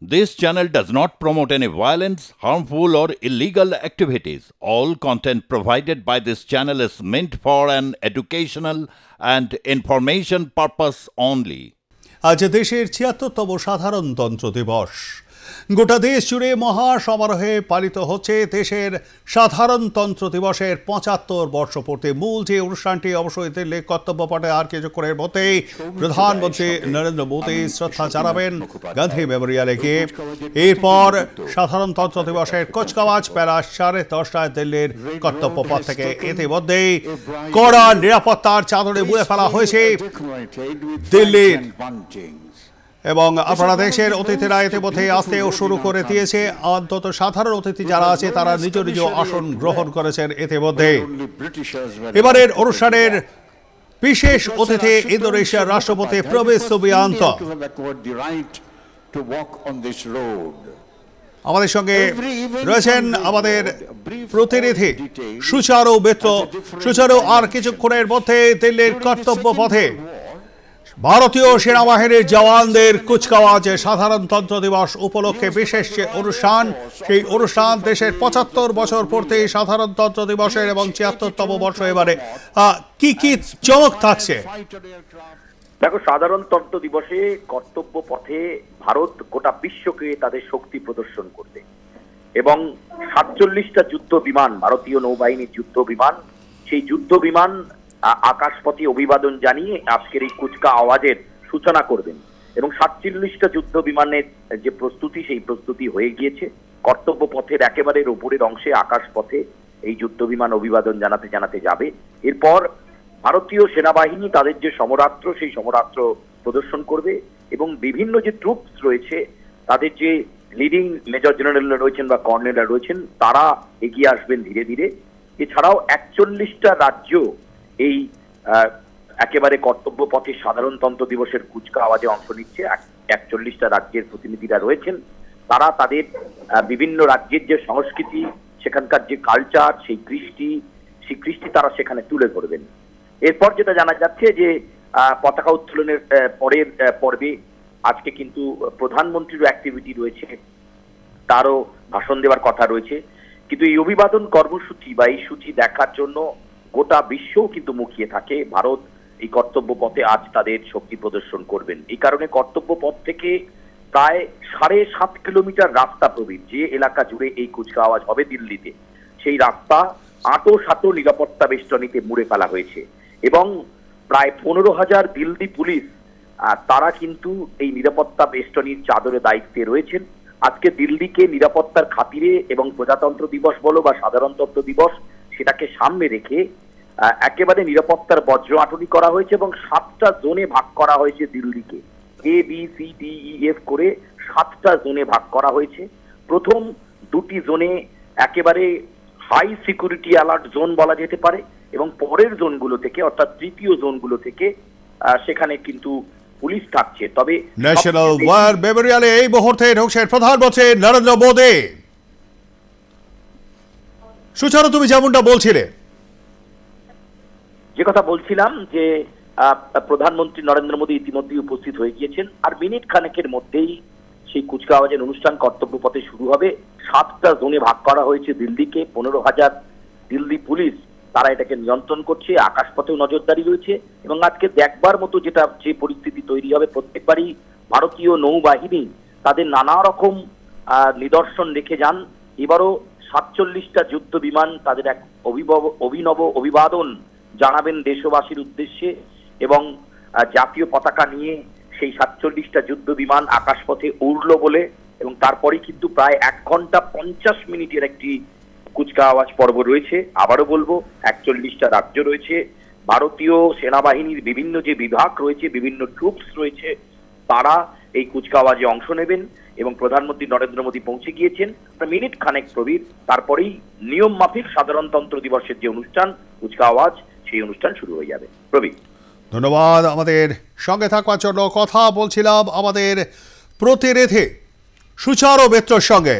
This channel does not promote any violence, harmful, or illegal activities. All content provided by this channel is meant for an educational and information purpose only. আজ দেশের ৭৬তম সাধারণতন্ত্র দিবস। গোটা দেশ জুড়ে মহা সমারোহে পালিত হচ্ছে দেশের সাধারণতন্ত্র দিবসের ৭৫ বর্ষপূর্তি। মূল যে অনুষ্ঠানটি অবশ্যই দিল্লি কর্তব্য পথে আর কিছুক্ষণের মধ্যেই প্রধানমন্ত্রী নরেন্দ্র মোদী শ্রদ্ধা জানাবেন গান্ধী মেমোরিয়ালে গিয়ে। এরপর সাধারণতন্ত্র দিবসের কুচকাওয়াজ বেলা 10:30টায় দিল্লির কর্তব্য পথ থেকে। ইতিমধ্যেই কড়া নিরাপত্তার চাদরে মুড়ে ফেলা হয়েছে দিল্লির, এবং আপনারা দেশের অতিথিরা ইতিমধ্যে আসতেও শুরু করে দিয়েছে। অন্তত সাধারণ অতিথি যারা আছে তারা নিজ নিজ আসন গ্রহণ করেছেন ইতিমধ্যে। এবারের অনুষ্ঠানের বিশেষ অতিথি ইন্দোনেশিয়ার রাষ্ট্রপতি প্রবীর সুবিয়ান্তো। আমাদের সঙ্গে রয়েছেন আমাদের প্রতিনিধি সুচারু মিত্র। সুচারু, আর কিছুক্ষণের মধ্যে দিল্লির কর্তব্য পথে ভারতীয় সেনাবাহিনীর জওয়ানদের কুচকাওয়াজে সাধারণতন্ত্র দিবস উপলক্ষে বিশেষ যে অনুষ্ঠান, সেই অনুষ্ঠান দেশের ৭৫ বছর পূর্তি সাধারণতন্ত্র দিবসের এবং ৭৬তম বর্ষ। এবারে কি কি চমক থাকছে? দেখো, সাধারণতন্ত্র দিবসে কর্তব্য পথে ভারত গোটা বিশ্বকে তাদের শক্তি প্রদর্শন করবে এবং ৪৭টা যুদ্ধ বিমান, ভারতীয় নৌবাহিনীর যুদ্ধ বিমান, সেই যুদ্ধ বিমান আকাশপথে অভিবাদন জানিয়ে আজকের এই কুচকা আওয়াজের সূচনা করবেন। এবং ৪৭টা যুদ্ধ বিমানের যে প্রস্তুতি, সেই প্রস্তুতি হয়ে গিয়েছে। কর্তব্য পথের একেবারে উপরের অংশে আকাশপথে এই যুদ্ধ বিমান অভিবাদন জানাতে জানাতে যাবে। এরপর ভারতীয় সেনাবাহিনী তাদের যে সমরাস্ত্র, সেই সমরাস্ত্র প্রদর্শন করবে এবং বিভিন্ন যে ট্রুপস রয়েছে, তাদের যে লিডিং মেজর জেনারেলরা রয়েছেন বা কর্নেলরা রয়েছেন, তারা এগিয়ে আসবেন ধীরে ধীরে। এছাড়াও ৪১টা রাজ্য এই একেবারে কর্তব্য পথে সাধারণতন্ত্র দিবসের কুচকা আওয়াজে অংশ নিচ্ছে। ৪১টা রাজ্যের প্রতিনিধিরা রয়েছেন। তারা তাদের বিভিন্ন রাজ্যের যে সংস্কৃতি, সেখানকার যে কালচার, সেই কৃষ্টি তারা সেখানে তুলে ধরবেন। এরপর যেটা জানা যাচ্ছে যে পতাকা উত্তোলনের পরের পর্বে আজকে কিন্তু প্রধানমন্ত্রীরও অ্যাক্টিভিটি রয়েছে, তারও ভাষণ দেওয়ার কথা রয়েছে। কিন্তু এই অভিবাদন কর্মসূচি বা এই সূচি দেখার জন্য গোটা বিশ্বও কিন্তু মুখিয়ে থাকে। ভারত এই কর্তব্য পথে আজ তাদের শক্তি প্রদর্শন করবেন। এই কারণে কর্তব্য পথ থেকে প্রায় ৭.৫ কিলোমিটার রাস্তা প্রবীণ, যে এলাকা জুড়ে এই কুচকাওয়াজ হবে দিল্লিতে, সেই রাস্তা আঁটো নিরাপত্তা বেষ্টনীতে মুড়ে ফেলা হয়েছে এবং প্রায় ১৫,০০০ দিল্লি পুলিশ তারা কিন্তু এই নিরাপত্তা বেষ্টনীর চাদরে দায়িত্বে রয়েছেন। আজকে দিল্লিকে নিরাপত্তার খাতিরে এবং প্রজাতন্ত্র দিবস বলো বা সাধারণতন্ত্র দিবস, সেটাকে সামনে রেখে একেবারে নিরাপত্তার বজ্র আঁটুনি করা হয়েছে এবং ৭টা জোনে ভাগ করা হয়েছে দিল্লিকে। ABCDEF করে ৭টা জোনে ভাগ করা হয়েছে। প্রথম দুটি জোনে একেবারে হাই সিকিউরিটি অ্যালার্ট জোন বলা যেতে পারে এবং পরের জোনগুলো থেকে, অর্থাৎ তৃতীয় জোনগুলো থেকে সেখানে কিন্তু পুলিশ থাকছে। তবে ন্যাশনাল ওয়ার মেমোরিয়ালে এই মুহূর্তে ঢুকছেন প্রধানমন্ত্রী নরেন্দ্র মোদী। সুচারু, তুমি যেমনটা বলছিলে, যে কথা বলছিলাম যে প্রধানমন্ত্রী নরেন্দ্র মোদী ইতিমধ্যেই উপস্থিত হয়ে গিয়েছেন। আর মিনিট খানেকের মধ্যেই সেই কুচকাওয়াজের অনুষ্ঠান কর্তব্য পথে শুরু হবে। ৭টা জোনে ভাগ করা হয়েছে দিল্লিকে। ১৫,০০০ দিল্লি পুলিশ তারা এটাকে নিয়ন্ত্রণ করছে। আকাশপথেও নজরদারি রয়েছে এবং আজকে দেখবার মতো যে পরিস্থিতি তৈরি হবে, প্রত্যেকবারই ভারতীয় নৌবাহিনী তাদের নানা রকম নিদর্শন রেখে যান। এবারও ৪৭টা যুদ্ধ বিমান তাদের এক অভিনব অভিবাদন জানাবেন দেশবাসীর উদ্দেশ্যে এবং জাতীয় পতাকা নিয়ে সেই ৪৭টা যুদ্ধ বিমান আকাশপথে উড়ল বলে। এবং তারপরেই কিন্তু প্রায় ১ ঘন্টা ৫০ মিনিটের একটি কুচকাওয়াজ পর্ব রয়েছে। আবারও বলবো, ৪১টা রাজ্য রয়েছে, ভারতীয় সেনাবাহিনীর বিভিন্ন যে বিভাগ রয়েছে, বিভিন্ন ট্রুপস রয়েছে, তারা এই কুচকাওয়াজে অংশ নেবেন এবং প্রধানমন্ত্রী নরেন্দ্র মোদী পৌঁছে গিয়েছেন। মিনিট খানেক প্রবীর তারপরেই নিয়ম মাফিক সাধারণতন্ত্র দিবসের যে অনুষ্ঠান কুচকাওয়াজ, সেই অনুষ্ঠান শুরু হয়ে যাবে। প্রবীর, ধন্যবাদ আমাদের সঙ্গে থাকবার জন্য। কথা বলছিলাম আমাদের প্রতিনিধি সুচারু মিত্রর সঙ্গে।